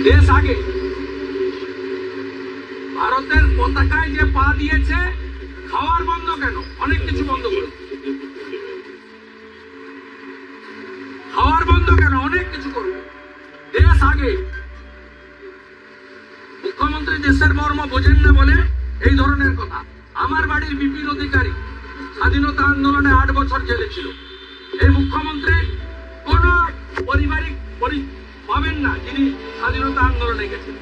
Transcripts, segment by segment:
দেশ আগে। ভারতের পতাকায় যে পা দিয়েছে, খাওয়ার বন্ধ কেন? অনেক কিছু বন্ধ করে, খাওয়ার বন্ধ কেন? অনেক কিছু করবে। দেশ আগে। মুখ্যমন্ত্রী দেশের মর্ম বোঝেন না বলে এই ধরনের কথা। আমার বাড়ির বিপিন অধিকারী স্বাধীনতা আন্দোলনে 8 বছর জেলে ছিল। এই মুখ্যমন্ত্রী কোন পারিবারিক পাবেন না যিনি স্বাধীনতা আন্দোলনে গেছেন।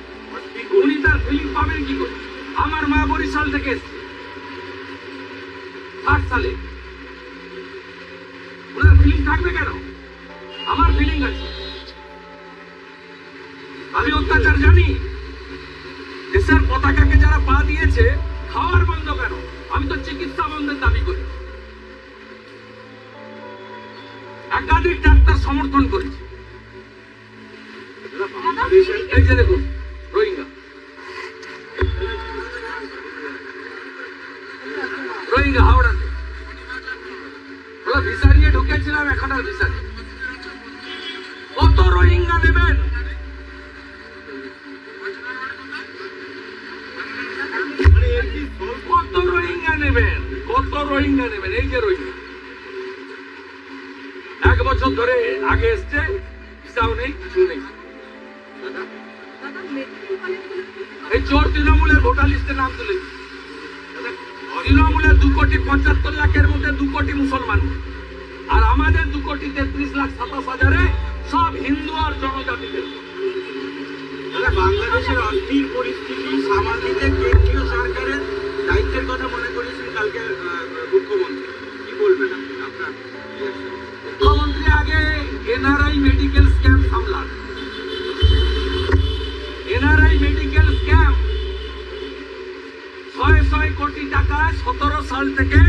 উনি তার ফিলিং পাবেন কি করে? আমার মা বরিশাল থেকে এসছে 60 সালে, ওনার ফিলিং থাকবে কেন? আমার ফিলিং আছে। আমি অত্যাচার জানি। দেশের পতাকাকে যারা পা দিয়েছে, খাওয়ার বন্ধ কেন? আমি তো চিকিৎসা বন্ধের দাবি করি। একাধিক ডাক্তার সমর্থন করেছে। এই যে দেখুন রোহিঙ্গা, রোহিঙ্গা হাওড়াতে ভিসা নিয়ে ঢুকেছিলাম, এখন আর ভিসা নেই। কত রোহিঙ্গা নেবেন? কত রোহিঙ্গা নেবেন? কত রোহিঙ্গা নেবেন? এই যে রোহিঙ্গা 1 বছর ধরে আগে এসছে, ভিসাও নেই, কিছু নেই। এই চোর তৃণমূলের ভোটার লিস্টে নাম তুলে, তৃণমূলের 2,75,00,000-এর মধ্যে 2 কোটি মুসলমান, আর আমাদের 2,33,27,000-এ সব হিন্দু আর জনজাতিদের। বাংলাদেশের অস্থির পরিস্থিতি সামাল দিতে কেন্দ্রীয় সরকারের দায়িত্বের কথা মনে করেছেন কালকে মুখ্যমন্ত্রী। কি বলবেন আপনার? মুখ্যমন্ত্রী আগে এনআরআই মেডিকেল স্ক্যাম সামলান। এনআরআই মেডিকেল স্ক্যাম 600 কোটি টাকায় 17 সাল থেকে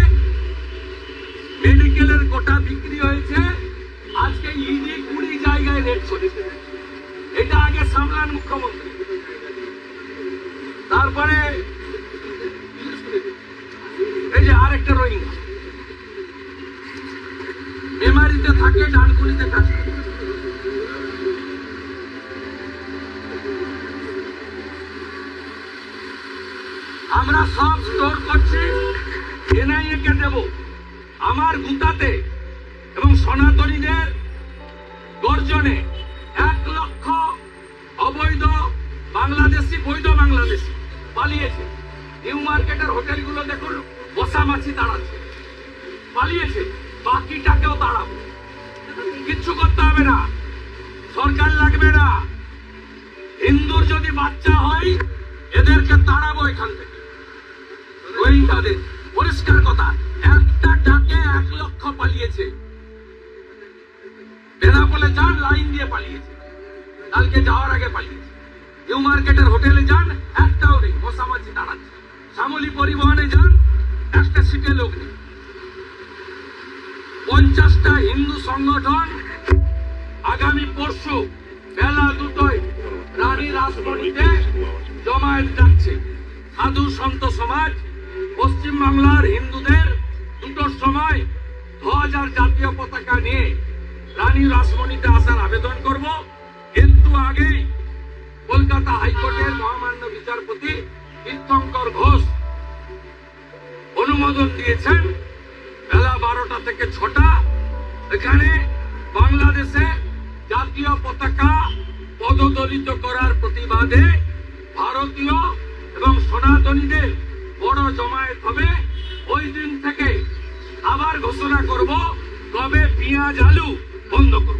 মেডিকেলের কোটা বিক্রি হয়েছে। আজকে ইডি 20 জায়গায় রেড করেছে। এটা আগে সামলান মুখ্যমন্ত্রী। তারপরে এই যে আরেকটা রোহিঙ্গা মেমারিতে থাকে, ডানকুনিতে কাজ করে। আমরা সব স্টোর করছি, এনআইএ কে দেব। আমার গুতাতে এবং সনাতনীদের গর্জনে 1 লক্ষ অবৈধ বাংলাদেশি, বৈধ বাংলাদেশি পালিয়েছে। নিউ মার্কেটের হোটেলগুলো দেখুন, বসা মাছি দাঁড়াচ্ছে, পালিয়েছে। বাকিটাকেও দাঁড়াবো, কিচ্ছু করতে হবে না, সরকার লাগবে না। হিন্দুর যদি বাচ্চা হয়, এদেরকে তাড়াবো এখান থেকে। রোহিঙ্গাদের পরিষ্কার কথা, একটা ডাকে 1 লক্ষ পালিয়েছে। বেনাপোলে যান, লাইন দিয়ে পালিয়েছে, কালকে যাওয়ার আগে পালিয়েছে। নিউ মার্কেটের হোটেলে যান, একটাও নেই, মশামাছি দাঁড়াচ্ছে। শ্যামলী পরিবহনে যান, একটা সিটে লোক নেই। 50টা হিন্দু সংগঠন আগামী পরশু বেলা 2টায় রানী রাসমণিতে জমায়েত ডাকছে। সাধু সন্ত সমাজ পশ্চিম বাংলার হিন্দুদের 2টোর সময় ধ্বজ আর জাতীয় পতাকা নিয়ে রানী রাসমণিতে আসার আবেদন করব। কিন্তু আগেই কলকাতা হাইকোর্টের মহামান্য বিচারপতি তীর্থঙ্কর ঘোষ অনুমোদন দিয়েছেন বেলা 12টা থেকে 6টা এখানে বাংলাদেশে জাতীয় পতাকা পদদলিত করার প্রতিবাদে ভারতীয় এবং সনাতনীদের বড় জমায়েত হবে। ওই দিন থেকে আবার ঘোষণা করব কবে পেঁয়াজ আলু বন্ধ করব।